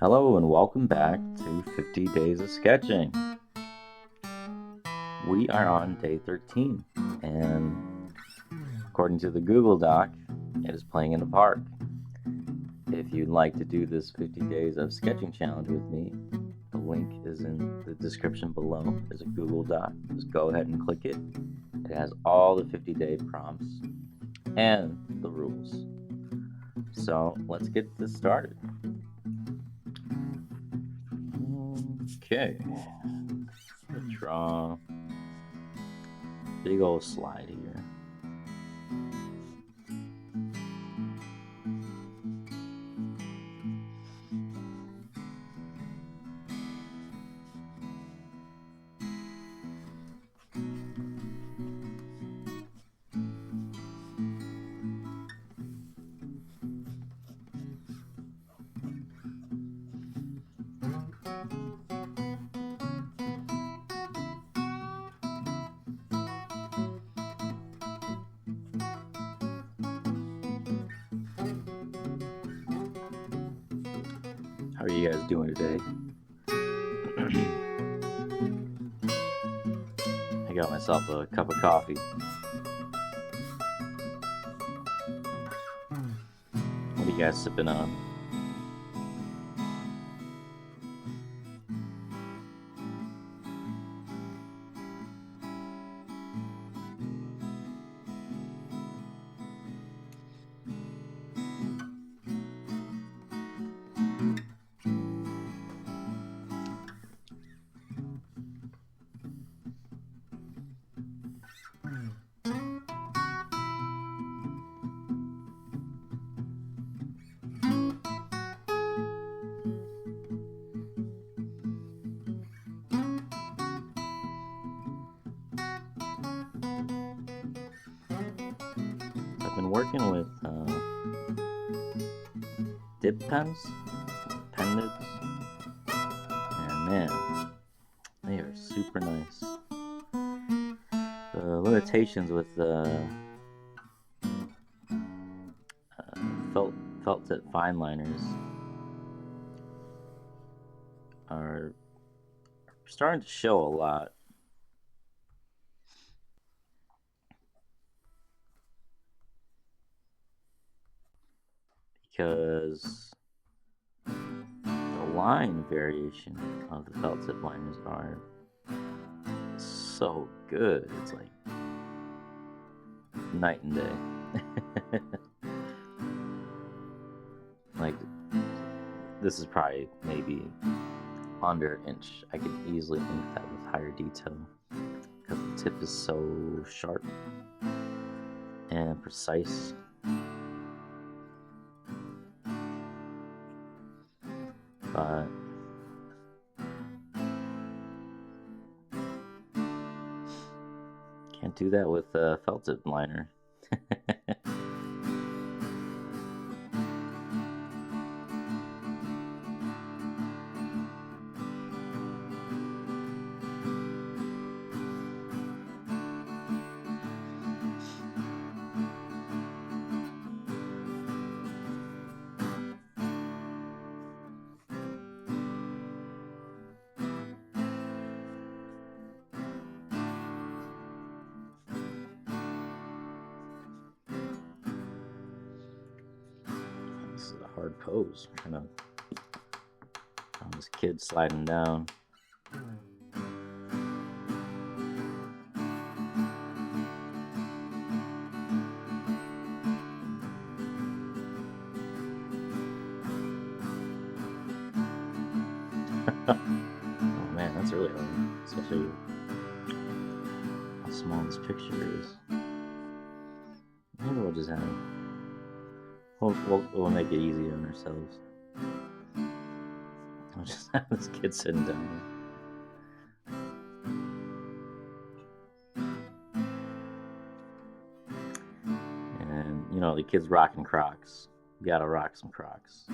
Hello and welcome back to 50 Days of Sketching. We are on day 13, and according to the Google Doc, it is playing in the park. If you'd like to do this 50 Days of Sketching challenge with me, the link is in the description below. There's a Google Doc. Just go ahead and click it. It has all the 50-day prompts and the rules. So let's get this started. Okay. Draw big old slide here. How are you guys doing today? I got myself a cup of coffee. What are you guys sipping on? I've been working with dip pens, pen nibs, and man, they are super nice. The limitations with felt tip fine liners are starting to show a lot. Because the line variation of the felt tip liners are so good. It's like night and day. Like, this is probably maybe under an inch. I could easily ink that with higher detail because the tip is so sharp and precise. But can't do that with a felt tip liner. This is a hard pose. Kind of this kid sliding down. Oh man, that's really hard, especially how small this picture is. Maybe we'll just have we'll make it easy on ourselves. We'll just have this kid sitting down. And you know the kid's rocking Crocs. You gotta rock some Crocs.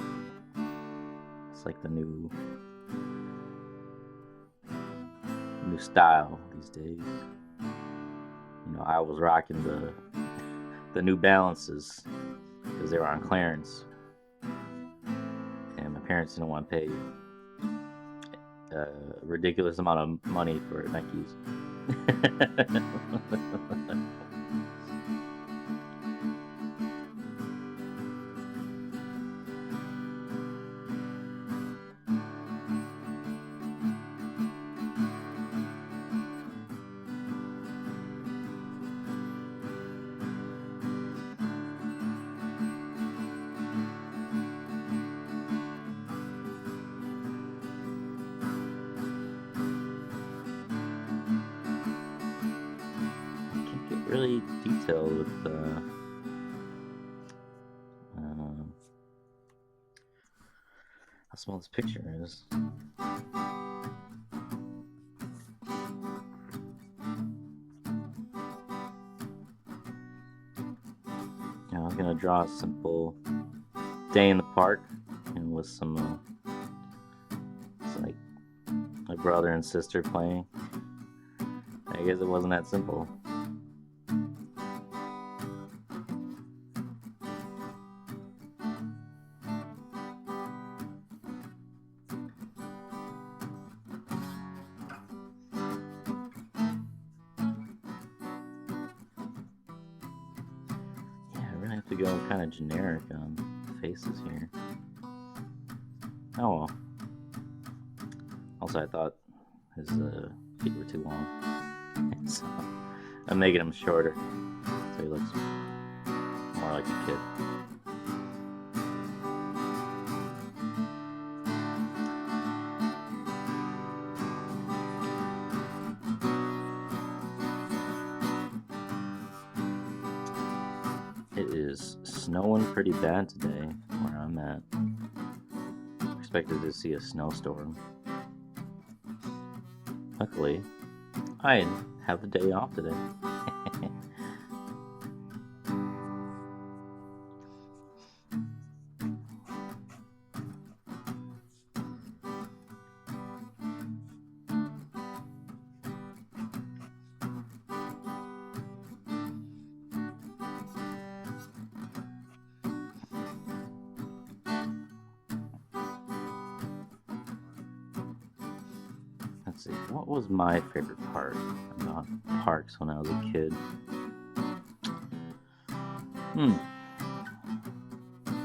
It's like the new style these days. You know, I was rocking the New Balances because they were on clearance, and my parents didn't want to pay a ridiculous amount of money for Nikes. Really detailed with how small this picture is. I was gonna draw a simple day in the park and with some it's like my brother and sister playing. I guess it wasn't that simple. To go kind of generic on faces here. Oh well. Also, I thought his feet were too long, so I'm making him shorter so he looks more like a kid. It is snowing pretty bad today where I'm at. Expected to see a snowstorm. Luckily, I have the day off today. Let's see, what was my favorite part about parks when I was a kid?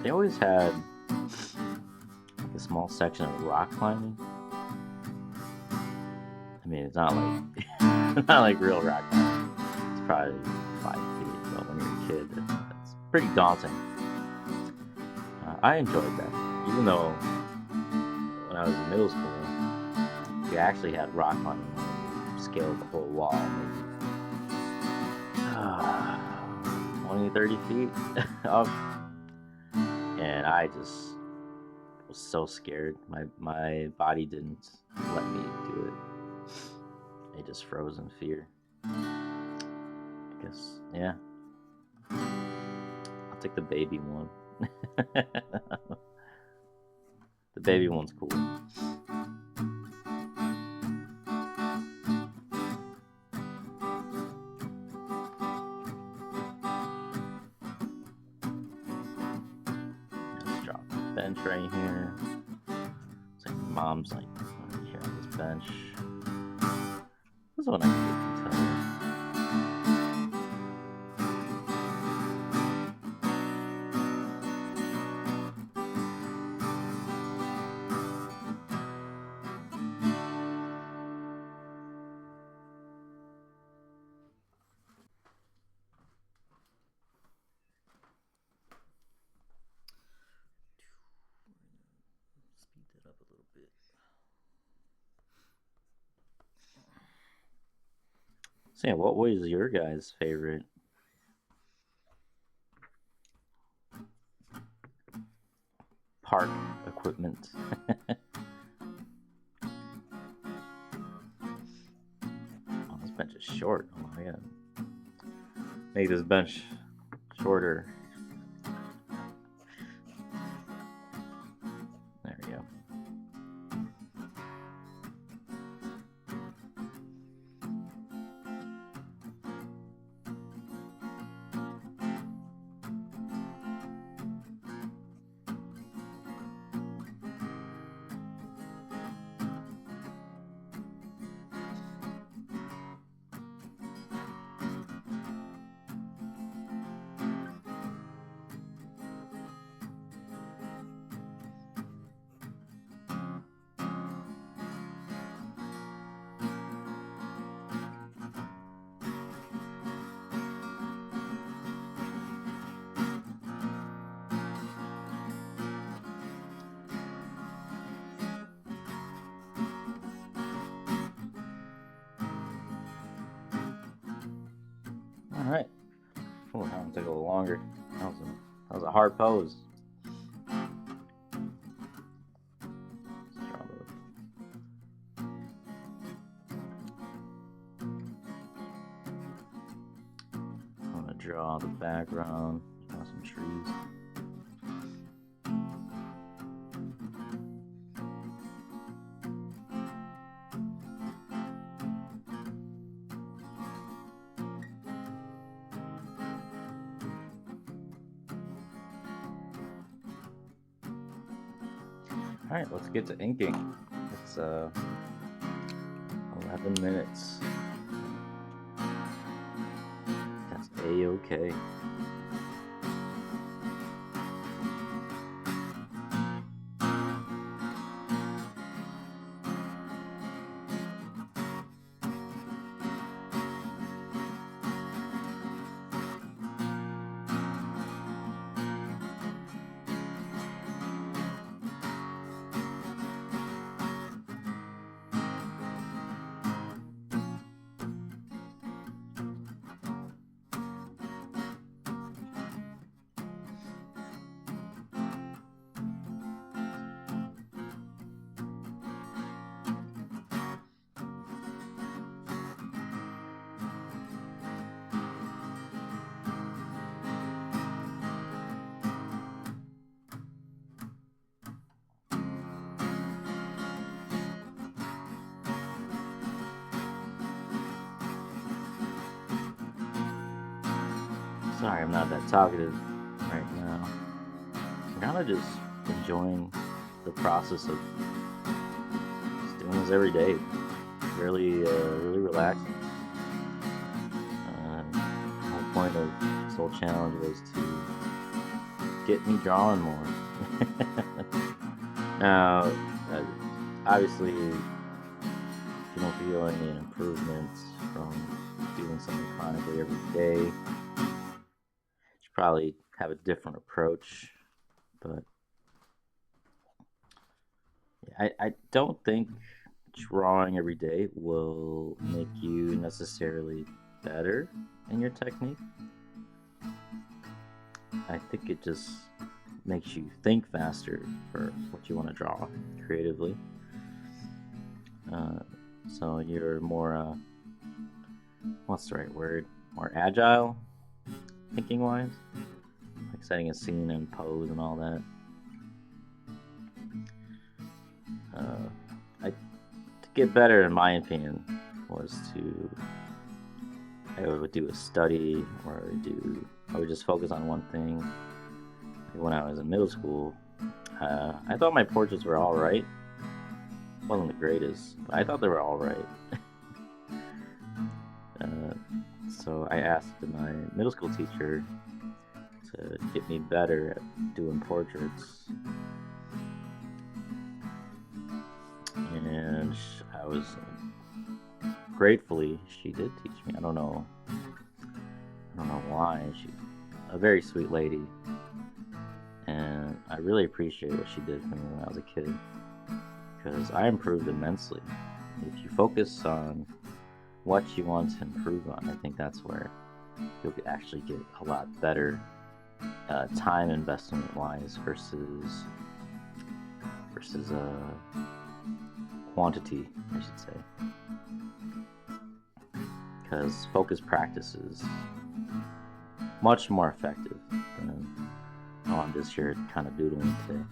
They always had like a small section of rock climbing. I mean, it's not like not like real rock climbing. It's probably 5 feet, but when you're a kid, it's pretty daunting. I enjoyed that, even though when I was in middle school, we actually had rock climbing when we scaled the whole wall, maybe 20-30 feet up. And I just was so scared. My body didn't let me do it. I just froze in fear. I guess, yeah. I'll take the baby one. The baby one's cool. Let's drop the bench right here. It's like mom's like here on this bench. This is what I can tell you. Speed that up a little bit. So yeah, what was your guys' favorite park equipment? Oh, this bench is short. Oh my god. Make this bench shorter. There we go. Took a little longer. That was a hard pose. I'm gonna draw the background. Draw some trees. Alright, let's get to inking. It's 11 minutes. That's A-okay. Sorry, I'm not that talkative right now. I'm kind of just enjoying the process of just doing this every day. Really relaxing. The whole point of this whole challenge was to get me drawing more. Now, obviously, if you don't feel any improvements from doing something chronically every day, probably have a different approach, but I don't think drawing every day will make you necessarily better in your technique. I think it just makes you think faster for what you want to draw creatively. So you're more, what's the right word? More agile, thinking wise, like setting a scene and pose and all that. To get better, in my opinion, was I would do a study, or I would just focus on one thing. When I was in middle school, I thought my portraits were all right. Wasn't the greatest, but I thought they were all right. So I asked my middle school teacher to get me better at doing portraits, and I was gratefully she did teach me. I don't know why. She's a very sweet lady, and I really appreciate what she did for me when I was a kid, because I improved immensely. If you focus on what you want to improve on, I think that's where you'll actually get a lot better time investment wise versus quantity, I should say, because focused practice is much more effective than I'm just here kind of doodling today.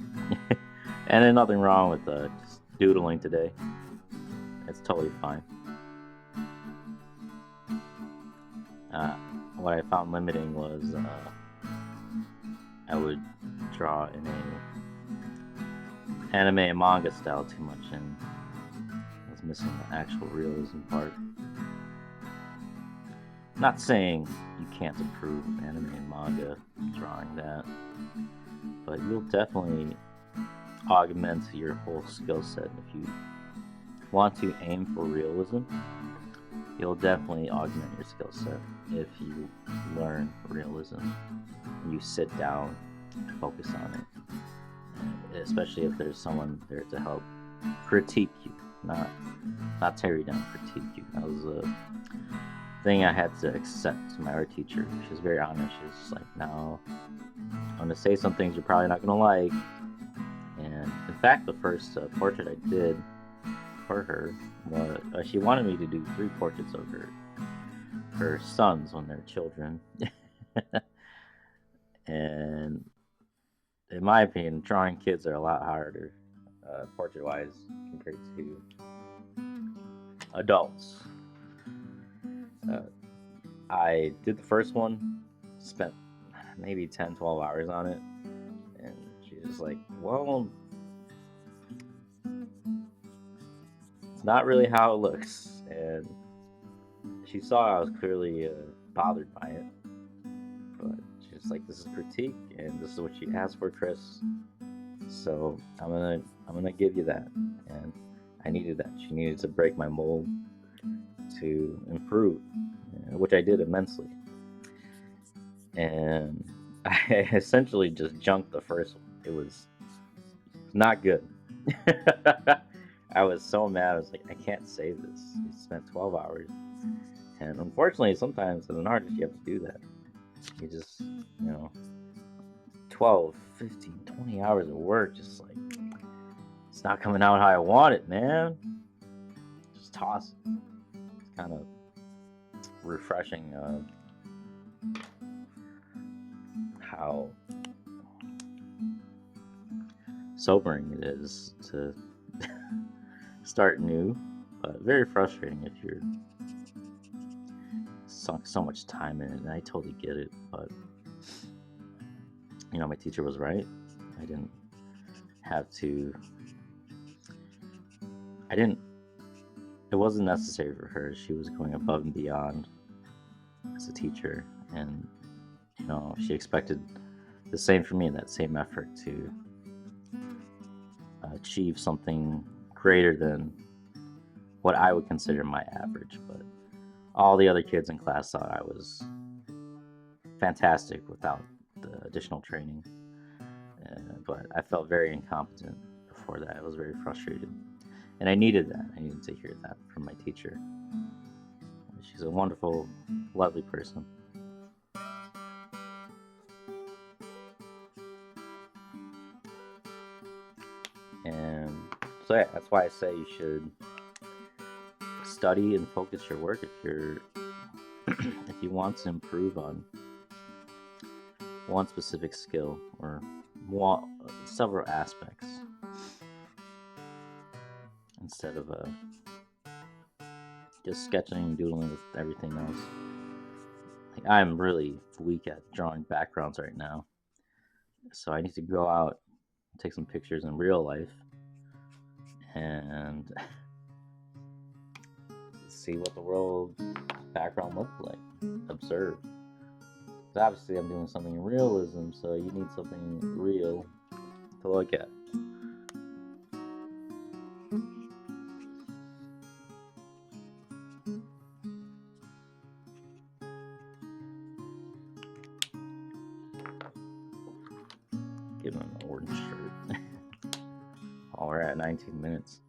And there's nothing wrong with just doodling today. It's totally fine. What I found limiting was I would draw in a anime and manga style too much, and I was missing the actual realism part. Not saying you can't improve anime and manga drawing that, but you'll definitely augment your whole skill set. If you want to aim for realism, you'll definitely augment your skill set if you learn realism and you sit down and focus on it. And especially if there's someone there to help critique you, not tear you down, critique you. That was thing I had to accept. My art teacher, she was very honest. She was just like, no, I'm going to say some things you're probably not going to like. And in fact, the first portrait I did for her was she wanted me to do 3 portraits of her sons when they're children. And in my opinion, drawing kids are a lot harder, portrait wise, compared to adults. Uh, I did the first one, spent maybe 10, 12 hours on it, and she was like, well, it's not really how it looks. And she saw I was clearly bothered by it, but she was like, this is critique, and this is what you asked for, Chris. So I'm gonna give you that, and I needed that. She needed to break my mold to improve, which I did immensely. And I essentially just junked the first one. It was not good. I was so mad. I was like, I can't save this. You spent 12 hours. And unfortunately, sometimes as an artist, you have to do that. You just, 12, 15, 20 hours of work, just like, it's not coming out how I want it, man. Just toss it. It's kind of refreshing how sobering it is to start new, but very frustrating if you're sunk so much time in it. And I totally get it, but my teacher was right. I didn't have to. It wasn't necessary for her. She was going above and beyond as a teacher, and she expected the same from me, that same effort to achieve something greater than what I would consider my average. But all the other kids in class thought I was fantastic without the additional training. But I felt very incompetent before that. I was very frustrated. And I needed that. I needed to hear that from my teacher. She's a wonderful, lovely person. And so yeah, that's why I say you should study and focus your work if you want to improve on one specific skill or several aspects, instead of just sketching and doodling with everything else. I'm really weak at drawing backgrounds right now, so I need to go out, take some pictures in real life, and see what the world background looks like. Observe. Because obviously I'm doing something in realism, so you need something real to look at. Give him an orange shirt. Oh, we're at 19 minutes.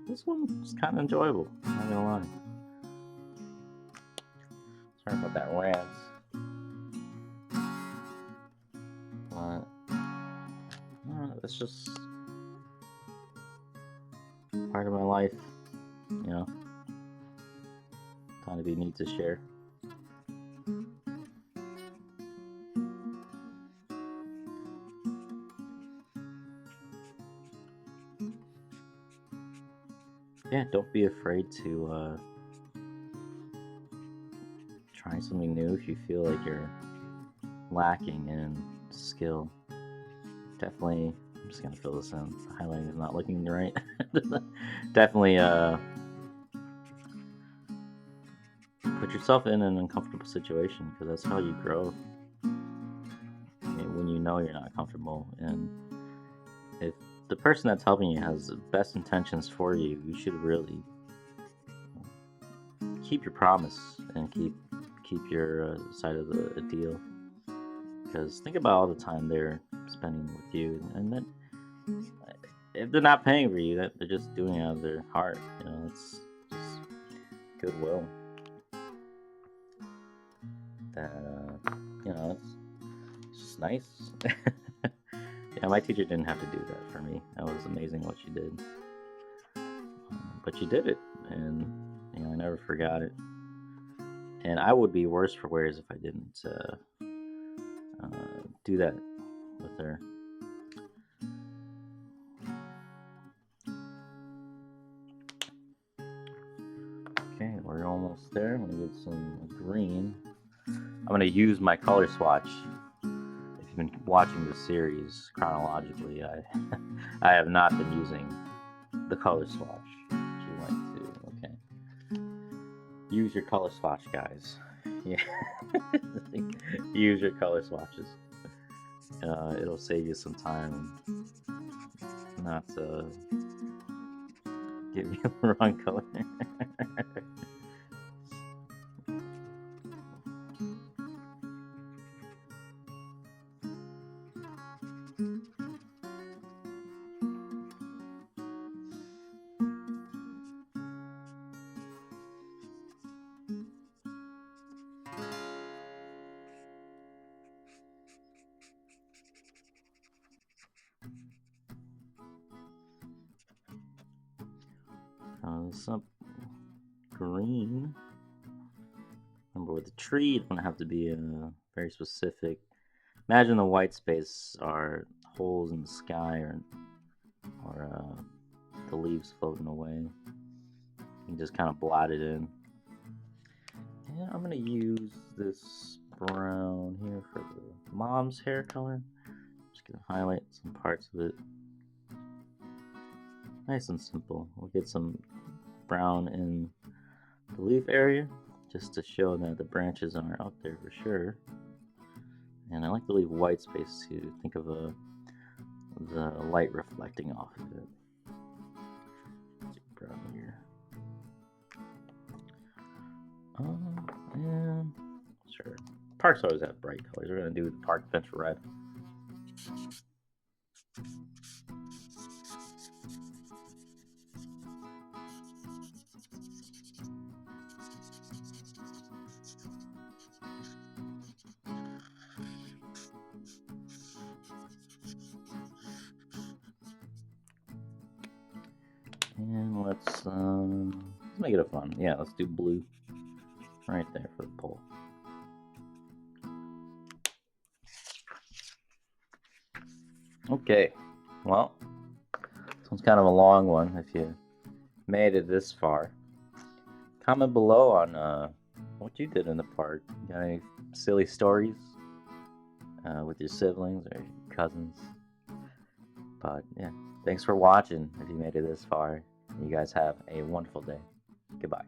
This one's kind of enjoyable, I'm not gonna lie. Sorry about that rant. But it's just part of my life, Thought it'd be neat to share. Yeah, don't be afraid to try something new if you feel like you're lacking in skill. Definitely, I'm just gonna fill this in. The highlighting is not looking right. Definitely put yourself in an uncomfortable situation, because that's how you grow. When you know you're not comfortable, and if the person that's helping you has the best intentions for you, you should really keep your promise and keep your side of the deal. Because think about all the time they're spending with you, and then if they're not paying for you, they're just doing it out of their heart. It's just goodwill. That it's just nice. Yeah, my teacher didn't have to do that for me. That was amazing what she did. But she did it, and I never forgot it. And I would be worse for wears if I didn't do that with her. Okay, we're almost there. I'm gonna get some green. I'm gonna use my color swatch. If you've been watching the series chronologically, I have not been using the color swatch. Would you like to? Okay. Use your color swatch, guys. Yeah. Use your color swatches. It'll save you some time. Not give you the wrong color. Some green. Remember, with the tree, you don't have to be very specific. Imagine the white space are holes in the sky, or the leaves floating away. You can just kind of blot it in. And I'm gonna use this brown here for the mom's hair color. Just gonna highlight some parts of it. Nice and simple. We'll get some brown in the leaf area just to show that the branches aren't out there for sure. And I like to leave white space to think of the light reflecting off of it. Brown here. And sure. Parks always have bright colors. We're gonna do the park bench red. And let's make it a fun. Yeah, let's do blue right there for the pole. Okay, well, this one's kind of a long one. If you made it this far, comment below on what you did in the park. Got any silly stories with your siblings or your cousins? But yeah, thanks for watching. If you made it this far, you guys have a wonderful day. Goodbye.